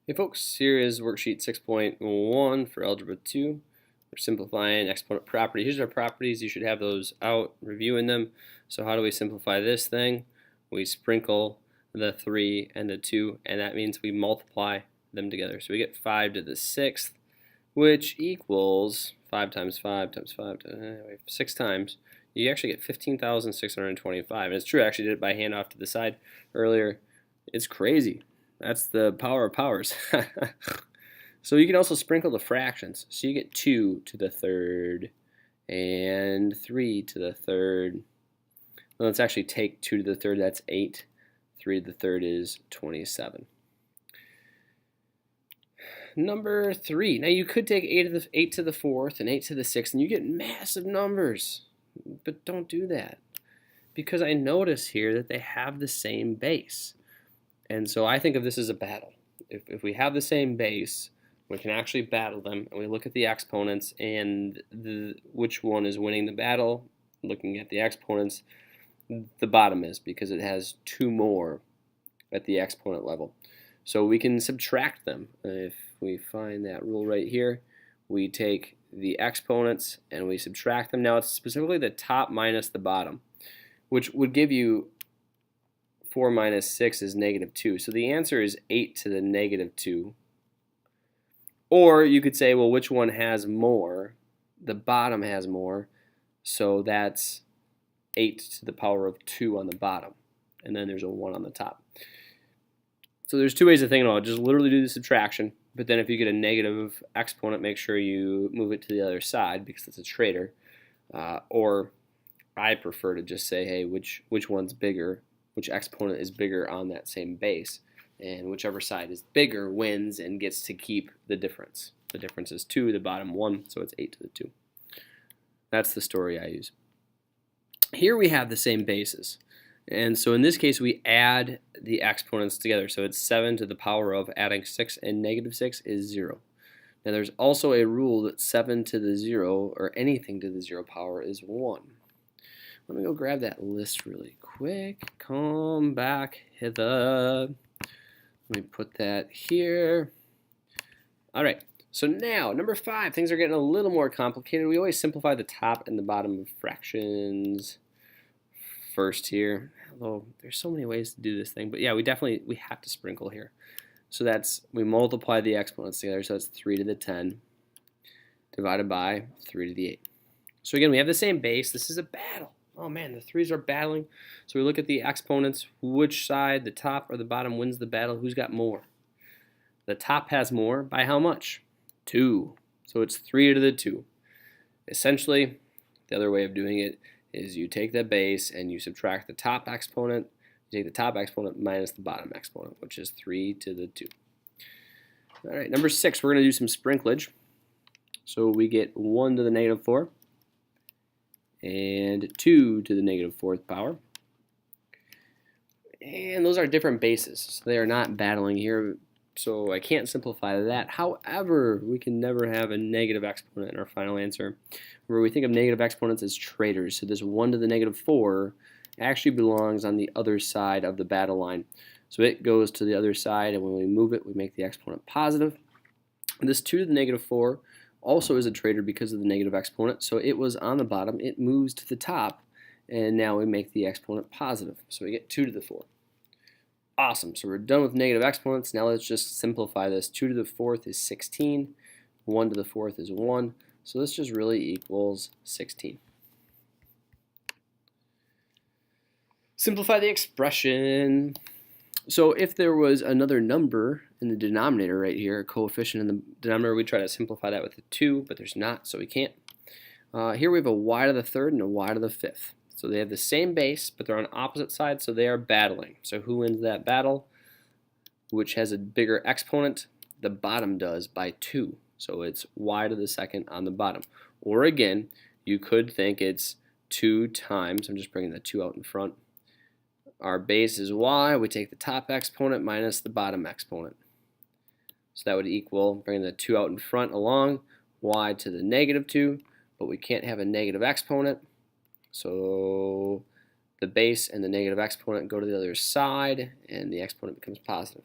Hey folks, here is worksheet 6.1 for Algebra 2. We're simplifying exponent property. Here's our properties. You should have those out, reviewing them. So how do we simplify this thing? We sprinkle the 3 and the 2, and that means we multiply them together. So we get 5 to the 6th, which equals 5 times 5 times 5, 6 times. You actually get 15,625. And it's true, I actually did it by hand off to the side earlier. It's crazy. That's the power of powers. So you can also sprinkle the fractions. So you get 2 to the third and 3 to the third. Well, let's actually take 2 to the third. That's 8. 3 to the third is 27. Number 3. Now you could take 8 to the fourth and 8 to the sixth, and you get massive numbers. But don't do that, because I notice here that they have the same base. And so I think of this as a battle. If we have the same base, we can actually battle them, and we look at the exponents and which one is winning the battle. Looking at the exponents, the bottom is, because it has 2 more at the exponent level. So we can subtract them. If we find that rule right here, we take the exponents and we subtract them. Now it's specifically the top minus the bottom, which would give you 4 minus 6 is negative 2. So the answer is 8 to the negative 2. Or you could say, well, which one has more? The bottom has more, so that's 8 to the power of 2 on the bottom. And then there's a 1 on the top. So there's 2 ways of thinking about it. Just literally do the subtraction, but then if you get a negative exponent, make sure you move it to the other side, because it's a traitor. Or I prefer to just say, hey, which one's bigger? Which exponent is bigger on that same base, and whichever side is bigger wins and gets to keep the difference. The difference is 2, the bottom 1, so it's 8 to the 2. That's the story I use. Here we have the same bases, and so in this case we add the exponents together. So it's 7 to the power of adding 6 and negative 6 is 0. Now there's also a rule that 7 to the 0, or anything to the 0 power, is 1. Let me go grab that list really quick. Come back hither. Let me put that here. All right, so now, number 5, things are getting a little more complicated. We always simplify the top and the bottom of fractions first here. Although there's so many ways to do this thing, but yeah, we have to sprinkle here. So we multiply the exponents together, so that's 3 to the 10 divided by 3 to the 8. So again, we have the same base. This is a battle. Oh man, the 3's are battling. So we look at the exponents. Which side, the top or the bottom, wins the battle? Who's got more? The top has more. By how much? 2. So it's 3 to the 2. Essentially, the other way of doing it is you take the base and you subtract the top exponent. You take the top exponent minus the bottom exponent, which is 3 to the 2. All right, number 6, we're going to do some sprinklage. So we get 1 to the negative 4. And 2 to the negative 4th power. And those are different bases, so they are not battling here, so I can't simplify that. However, we can never have a negative exponent in our final answer, where we think of negative exponents as traitors. So this 1 to the negative 4 actually belongs on the other side of the battle line. So it goes to the other side, and when we move it, we make the exponent positive. And this 2 to the negative 4 also is a traitor because of the negative exponent. So it was on the bottom, it moves to the top, and now we make the exponent positive. So we get 2 to the 4. Awesome, so we're done with negative exponents. Now let's just simplify this. 2 to the 4th is 16, 1 to the 4th is 1, so this just really equals 16. Simplify the expression. So if there was another number in the denominator right here, a coefficient in the denominator, we'd try to simplify that with a 2, but there's not, so we can't. Here we have a y to the 3rd and a y to the 5th. So they have the same base, but they're on opposite sides, so they are battling. So who wins that battle? Which has a bigger exponent? The bottom does, by 2. So it's y to the 2nd on the bottom. Or again, you could think it's 2 times, I'm just bringing the 2 out in front. Our base is y, we take the top exponent minus the bottom exponent. So that would equal, bringing the 2 out in front along, y to the negative 2, but we can't have a negative exponent. So the base and the negative exponent go to the other side, and the exponent becomes positive.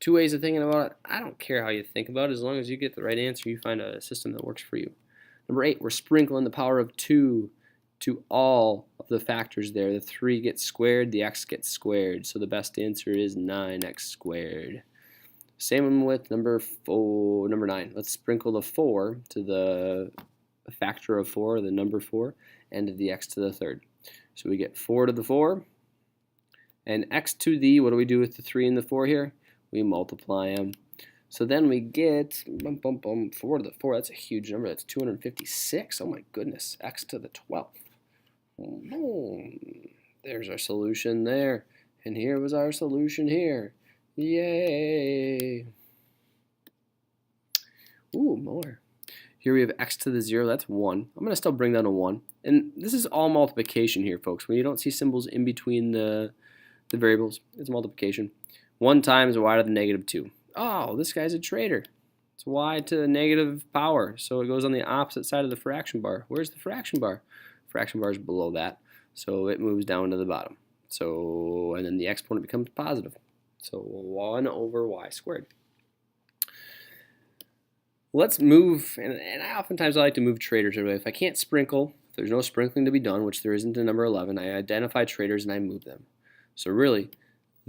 Two ways of thinking about it. I don't care how you think about it. As long as you get the right answer, you find a system that works for you. Number 8, we're sprinkling the power of 2 to all of the factors there. The 3 gets squared, the x gets squared. So the best answer is 9x squared. Same with number 9. Let's sprinkle the 4 to the factor of 4, the number 4, and to the x to the third. So we get 4 to the 4, and x to the, what do we do with the 3 and the 4 here? We multiply them. So then we get 4 to the 4. That's a huge number. That's 256. Oh my goodness. X to the 12th. There's our solution there. And here was our solution here. Yay. Ooh, more. Here we have x to the 0. That's 1. I'm going to still bring down a 1. And this is all multiplication here, folks. When you don't see symbols in between the variables, it's multiplication. 1 times y to the negative 2. Oh, this guy's a traitor. It's y to the negative power, so it goes on the opposite side of the fraction bar. Where's the fraction bar? Fraction bar is below that, so it moves down to the bottom. So, and then the exponent becomes positive. So 1 over y squared. Let's move, and I oftentimes like to move traitors. If I can't sprinkle, if there's no sprinkling to be done, which there isn't in number 11, I identify traitors and I move them. So really,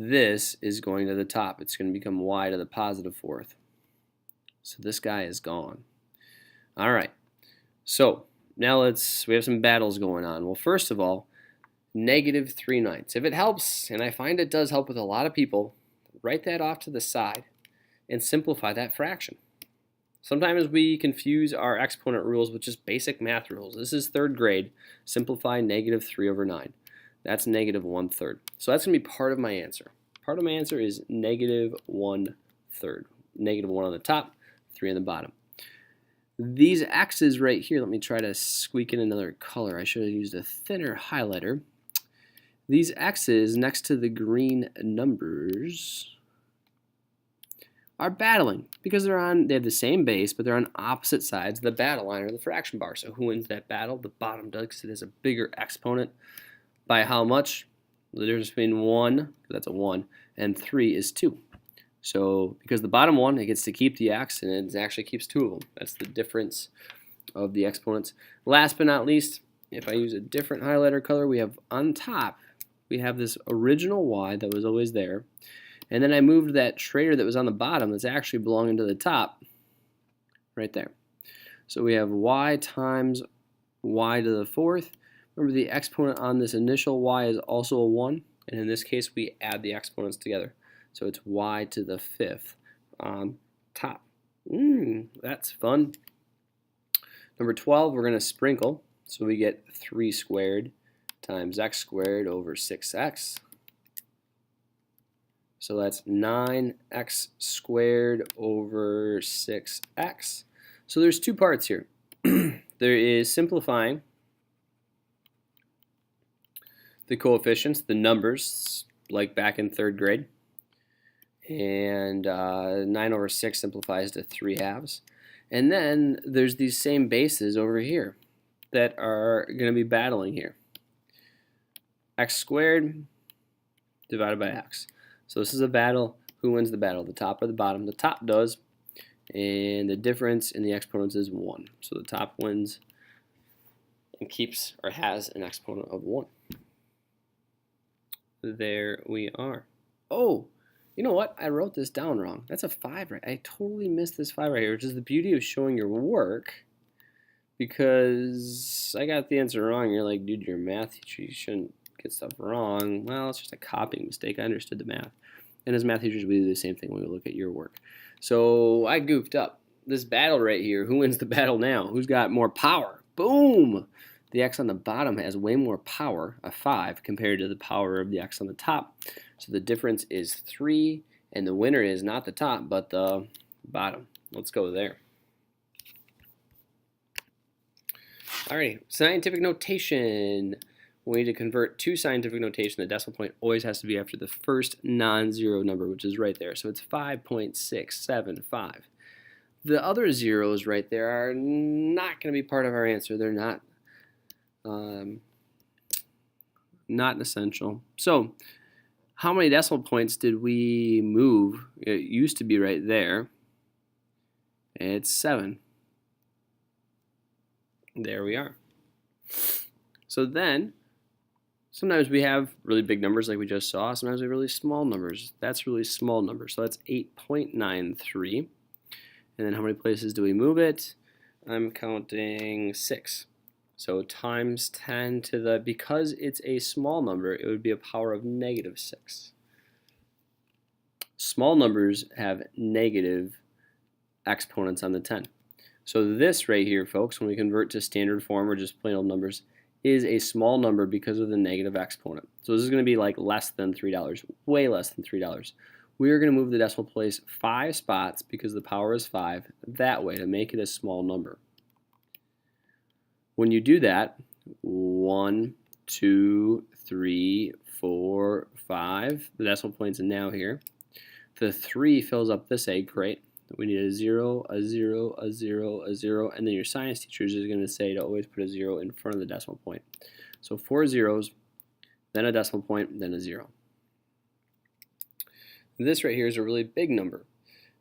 this is going to the top. It's going to become y to the positive 4th. So this guy is gone. All right. So now we have some battles going on. Well, first of all, negative 3/9. If it helps, and I find it does help with a lot of people, write that off to the side and simplify that fraction. Sometimes we confuse our exponent rules with just basic math rules. This is 3rd grade. Simplify negative 3 over 9. That's negative 1/3. So that's going to be part of my answer. Part of my answer is negative 1/3. Negative 1 on the top, 3 on the bottom. These x's right here, let me try to squeak in another color. I should have used a thinner highlighter. These x's next to the green numbers are battling because they have the same base, but they're on opposite sides of the battle line or the fraction bar. So who wins that battle? The bottom does, because it has a bigger exponent. By how much? The difference between 1, that's a 1, and 3 is 2. So because the bottom one, it gets to keep the x, and it actually keeps 2 of them. That's the difference of the exponents. Last but not least, if I use a different highlighter color, we have on top, we have this original y that was always there, and then I moved that traitor that was on the bottom that's actually belonging to the top right there. So we have y times y to the 4th. Remember, the exponent on this initial y is also a 1, and in this case we add the exponents together. So it's y to the 5th on top. That's fun. Number 12, we're going to sprinkle. So we get 3 squared times x squared over 6x. So that's 9x squared over 6x. So there's 2 parts here. There is simplifying the coefficients, the numbers, like back in 3rd grade. And 9 over 6 simplifies to 3/2. And then there's these same bases over here that are going to be battling here. X squared divided by x. So this is a battle. Who wins the battle? The top or the bottom? The top does. And the difference in the exponents is 1. So the top wins and keeps or has an exponent of 1. There we are. Oh, you know what? I wrote this down wrong. That's a 5 right. I totally missed this 5 right here, which is the beauty of showing your work, because I got the answer wrong. You're like, dude, you're a math teacher. You shouldn't get stuff wrong. Well, it's just a copying mistake. I understood the math. And as math teachers, we do the same thing when we look at your work. So I goofed up. This battle right here, who wins the battle now? Who's got more power? Boom! The x on the bottom has way more power, a 5, compared to the power of the x on the top. So the difference is 3, and the winner is not the top, but the bottom. Let's go there. Alrighty, scientific notation. We need to convert to scientific notation. The decimal point always has to be after the first non-zero number, which is right there. So it's 5.675. The other zeros right there are not going to be part of our answer. They're not essential. So how many decimal points did we move It used to be right there. It's 7. There we are. So then, sometimes we have really big numbers like we just saw. Sometimes we have really small numbers. That's really small numbers. So that's 8.93. And then how many places do we move it? I'm counting 6. So times 10 to the, because it's a small number, it would be a power of -6. Small numbers have negative exponents on the 10. So this right here, folks, when we convert to standard form or just plain old numbers, is a small number because of the negative exponent. So this is going to be like less than $3, way less than $3. We are going to move the decimal place 5 spots because the power is 5 that way to make it a small number. When you do that, 1, 2, 3, 4, 5, the decimal point's now here. The 3 fills up this egg crate. We need a 0, a 0, a 0, a 0, and then your science teacher is going to say to always put a 0 in front of the decimal point. So 4 zeros, then a decimal point, then a 0. This right here is a really big number.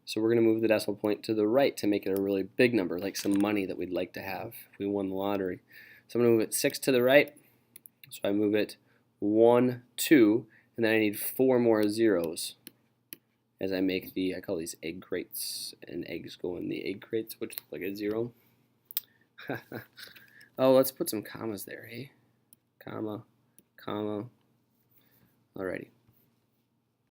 So we're going to move the decimal point to the right to make it a really big number, like some money that we'd like to have if we won the lottery. So I'm going to move it 6 to the right. So I move it 1, 2, and then I need 4 more zeros as I make the, I call these egg crates, and eggs go in the egg crates, which look like a 0. Oh, let's put some commas there, hey? Comma, comma. Alrighty.